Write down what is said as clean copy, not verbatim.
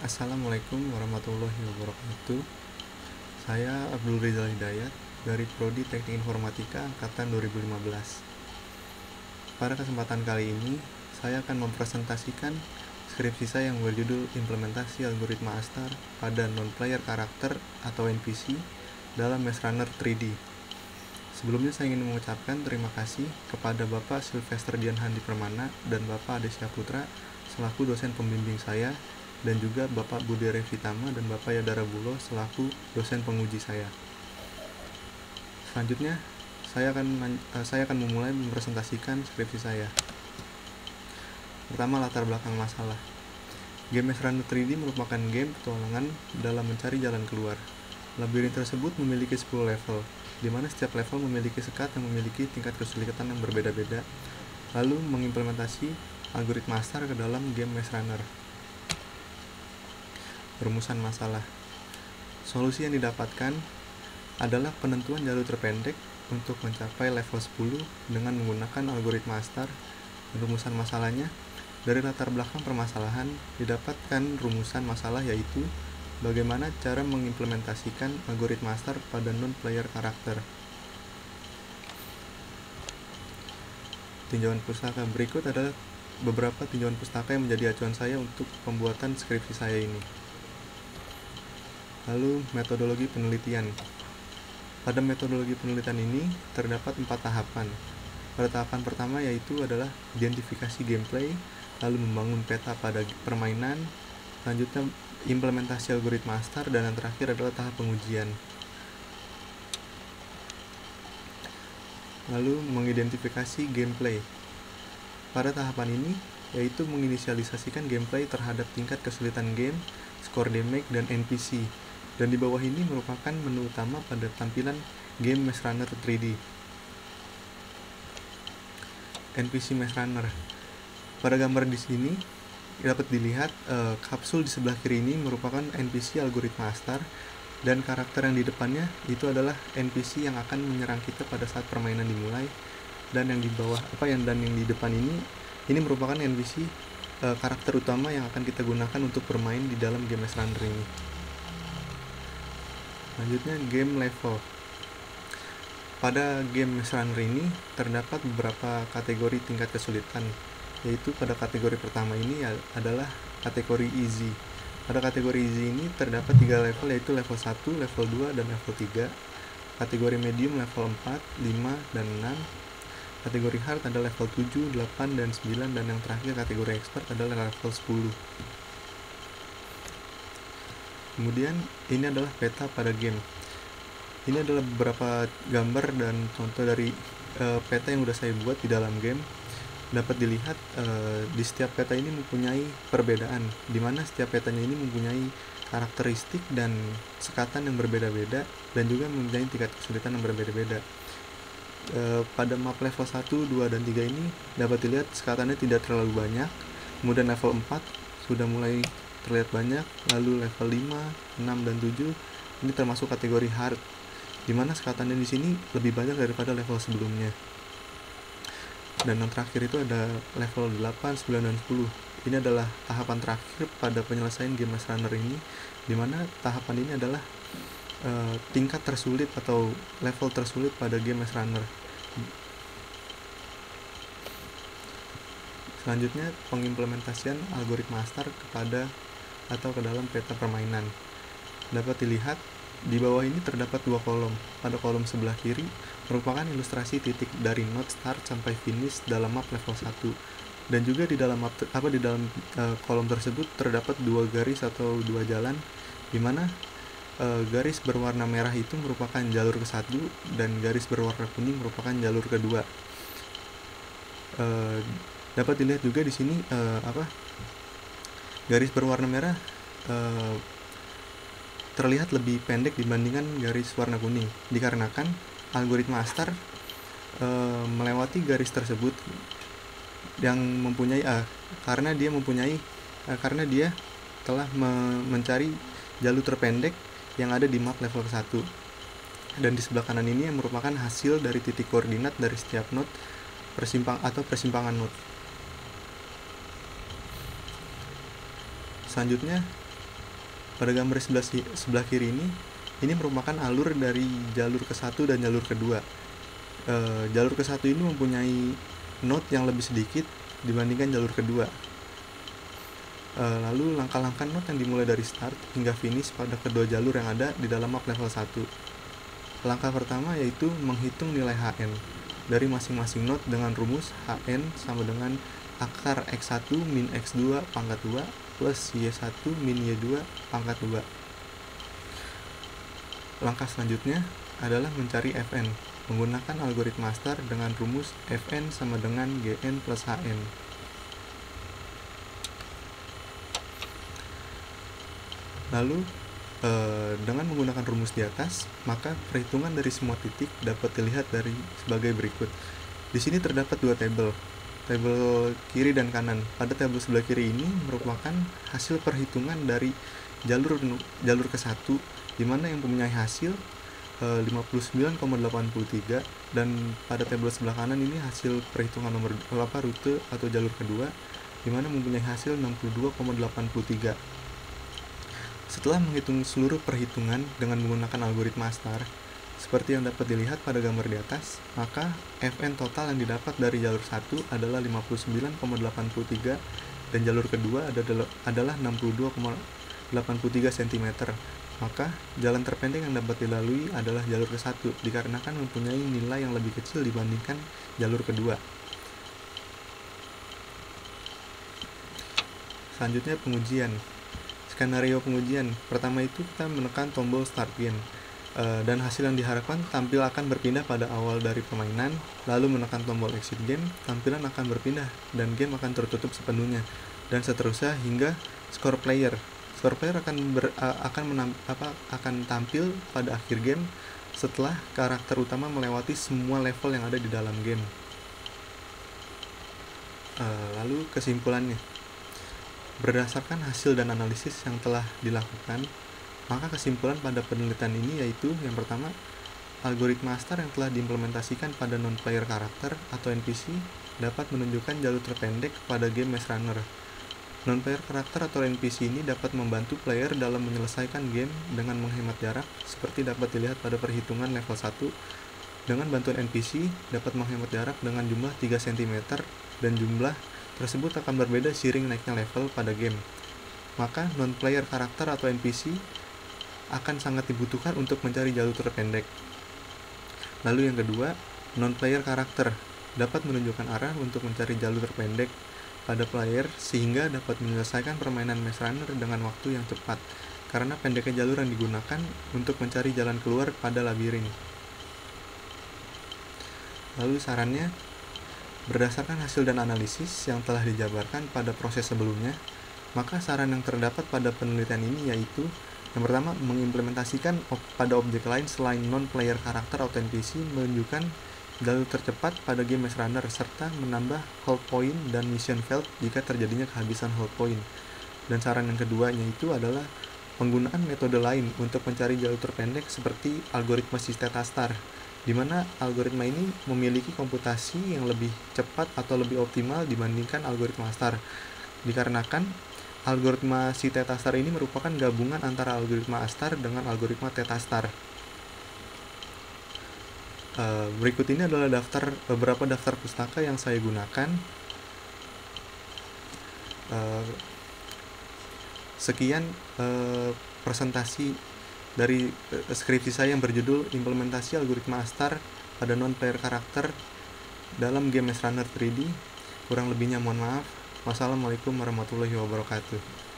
Assalamualaikum warahmatullahi wabarakatuh. Saya Abdul Rizal Hidayat dari Prodi Teknik Informatika Angkatan 2015. Pada kesempatan kali ini, saya akan mempresentasikan skripsi saya yang berjudul Implementasi Algoritma Astar pada Non-Player Karakter atau NPC dalam Maze Runner 3D. Sebelumnya saya ingin mengucapkan terima kasih kepada Bapak Sylvester Dian Handi Permana dan Bapak Adesya Putra selaku dosen pembimbing saya, dan juga Bapak Budi Revitama dan Bapak Yadara Bulo selaku dosen penguji saya. Selanjutnya, saya akan memulai mempresentasikan skripsi saya. Pertama, latar belakang masalah. Game Maze Runner 3D merupakan game petualangan dalam mencari jalan keluar. Labirin tersebut memiliki 10 level, di mana setiap level memiliki sekat yang memiliki tingkat kesulitan yang berbeda-beda, lalu mengimplementasi algoritma Astar ke dalam game Maze Runner. Rumusan masalah. Solusi yang didapatkan adalah penentuan jalur terpendek untuk mencapai level 10 dengan menggunakan algoritma Astar. Rumusan masalahnya, dari latar belakang permasalahan didapatkan rumusan masalah, yaitu bagaimana cara mengimplementasikan algoritma Astar pada non-player karakter. Tinjauan pustaka. Berikut adalah beberapa tinjauan pustaka yang menjadi acuan saya untuk pembuatan skripsi saya ini. Lalu, metodologi penelitian. Pada metodologi penelitian ini terdapat 4 tahapan. Pada tahapan pertama yaitu adalah identifikasi gameplay, lalu membangun peta pada permainan, selanjutnya implementasi algoritma Astar, dan yang terakhir adalah tahap pengujian. Lalu, mengidentifikasi gameplay. Pada tahapan ini yaitu menginisialisasikan gameplay terhadap tingkat kesulitan game, skor damage, dan NPC. Dan di bawah ini merupakan menu utama pada tampilan game Maze Runner 3D. NPC Maze Runner. Pada gambar di sini dapat dilihat kapsul di sebelah kiri ini merupakan NPC algoritma Astar, dan karakter yang di depannya itu adalah NPC yang akan menyerang kita pada saat permainan dimulai. Dan yang di bawah yang di depan ini merupakan NPC karakter utama yang akan kita gunakan untuk bermain di dalam game Maze Runner ini. Selanjutnya, game level. Pada game Maze Runner ini terdapat beberapa kategori tingkat kesulitan, yaitu pada kategori pertama ini adalah kategori easy. Pada kategori easy ini terdapat 3 level, yaitu level 1, level 2, dan level 3. Kategori medium level 4, 5, dan 6. Kategori hard adalah level 7, 8, dan 9, dan yang terakhir kategori expert adalah level 10. Kemudian ini adalah peta pada game. Ini adalah beberapa gambar dan contoh dari peta yang sudah saya buat di dalam game. Dapat dilihat di setiap peta ini mempunyai perbedaan, di mana setiap petanya ini mempunyai karakteristik dan sekatan yang berbeda-beda, dan juga mempunyai tingkat kesulitan yang berbeda-beda. Pada map level 1, 2, dan 3 ini dapat dilihat sekatannya tidak terlalu banyak. Kemudian level 4 sudah mulai terlihat banyak, lalu level 5, 6, dan 7 ini termasuk kategori hard, dimana sekatannya di sini lebih banyak daripada level sebelumnya. Dan yang terakhir itu ada level 8, 9, dan 10. Ini adalah tahapan terakhir pada penyelesaian game Maze Runner ini, dimana tahapan ini adalah tingkat tersulit atau level tersulit pada game Maze Runner. Selanjutnya, pengimplementasian algoritma Astar ke dalam peta permainan. Dapat dilihat di bawah ini terdapat 2 kolom. Pada kolom sebelah kiri merupakan ilustrasi titik dari node start sampai finish dalam map level 1. Dan juga di dalam kolom tersebut terdapat 2 garis atau 2 jalan, di mana garis berwarna merah itu merupakan jalur ke-1 dan garis berwarna kuning merupakan jalur kedua. Dapat dilihat juga di sini garis berwarna merah terlihat lebih pendek dibandingkan garis warna kuning, dikarenakan algoritma Astar melewati garis tersebut yang mempunyai karena dia telah mencari jalur terpendek yang ada di map level 1. Dan di sebelah kanan ini yang merupakan hasil dari titik koordinat dari setiap node persimpangan node. Selanjutnya, Pada gambar sebelah kiri ini merupakan alur dari jalur ke-1 dan jalur kedua. Jalur ke-1 ini mempunyai node yang lebih sedikit dibandingkan jalur kedua. Lalu langkah-langkah node yang dimulai dari start hingga finish pada kedua jalur yang ada di dalam map level 1. Langkah pertama yaitu menghitung nilai HN dari masing-masing node dengan rumus HN sama dengan akar X1 min X2 pangkat 2 plus Y1 min Y2 pangkat 2. Langkah selanjutnya adalah mencari Fn menggunakan algoritma star dengan rumus Fn sama dengan Gn plus Hn. Lalu dengan menggunakan rumus di atas, maka perhitungan dari semua titik dapat dilihat sebagai berikut. Di sini terdapat dua tabel kiri dan kanan. Pada tabel sebelah kiri ini merupakan hasil perhitungan dari jalur ke-1, di mana yang mempunyai hasil 59,83, dan pada tabel sebelah kanan ini hasil perhitungan rute atau jalur kedua, di mana mempunyai hasil 62,83. Setelah menghitung seluruh perhitungan dengan menggunakan algoritma star, seperti yang dapat dilihat pada gambar di atas, maka Fn total yang didapat dari jalur 1 adalah 59,83 dan jalur kedua adalah 62,83 cm. Maka jalan terpendek yang dapat dilalui adalah jalur ke-1 dikarenakan mempunyai nilai yang lebih kecil dibandingkan jalur kedua. Selanjutnya pengujian. Skenario pengujian pertama itu kita menekan tombol start game, dan hasil yang diharapkan tampil akan berpindah pada awal dari permainan. Lalu menekan tombol exit game, tampilan akan berpindah dan game akan tertutup sepenuhnya, dan seterusnya hingga score player akan tampil pada akhir game setelah karakter utama melewati semua level yang ada di dalam game. Lalu kesimpulannya, berdasarkan hasil dan analisis yang telah dilakukan, maka kesimpulan pada penelitian ini yaitu yang pertama, algoritma star yang telah diimplementasikan pada non-player karakter atau NPC dapat menunjukkan jalur terpendek pada game Maze Runner. Non-player karakter atau NPC ini dapat membantu player dalam menyelesaikan game dengan menghemat jarak, seperti dapat dilihat pada perhitungan level 1. Dengan bantuan NPC dapat menghemat jarak dengan jumlah 3 cm dan jumlah tersebut akan berbeda seiring naiknya level pada game. Maka non-player karakter atau NPC akan sangat dibutuhkan untuk mencari jalur terpendek. Lalu yang kedua, non-player karakter dapat menunjukkan arah untuk mencari jalur terpendek pada player sehingga dapat menyelesaikan permainan Maze Runner dengan waktu yang cepat karena pendeknya jalur yang digunakan untuk mencari jalan keluar pada labirin. Lalu sarannya, berdasarkan hasil dan analisis yang telah dijabarkan pada proses sebelumnya, maka saran yang terdapat pada penelitian ini yaitu yang pertama, mengimplementasikan pada objek lain selain non-player karakter atau NPC menunjukkan jalur tercepat pada game Maze Runner serta menambah hold point dan mission failed jika terjadinya kehabisan hold point. Dan saran yang keduanya itu adalah penggunaan metode lain untuk mencari jalur terpendek seperti algoritma Theta Star, di mana algoritma ini memiliki komputasi yang lebih cepat atau lebih optimal dibandingkan algoritma star. Dikarenakan algoritma Theta Star ini merupakan gabungan antara algoritma star dengan algoritma Theta Star. Berikut ini adalah beberapa daftar pustaka yang saya gunakan. Sekian presentasi dari skripsi saya yang berjudul Implementasi Algoritma Star pada Non-Player Karakter dalam game Maze Runner 3D. Kurang lebihnya mohon maaf. Wassalamualaikum warahmatullahi wabarakatuh.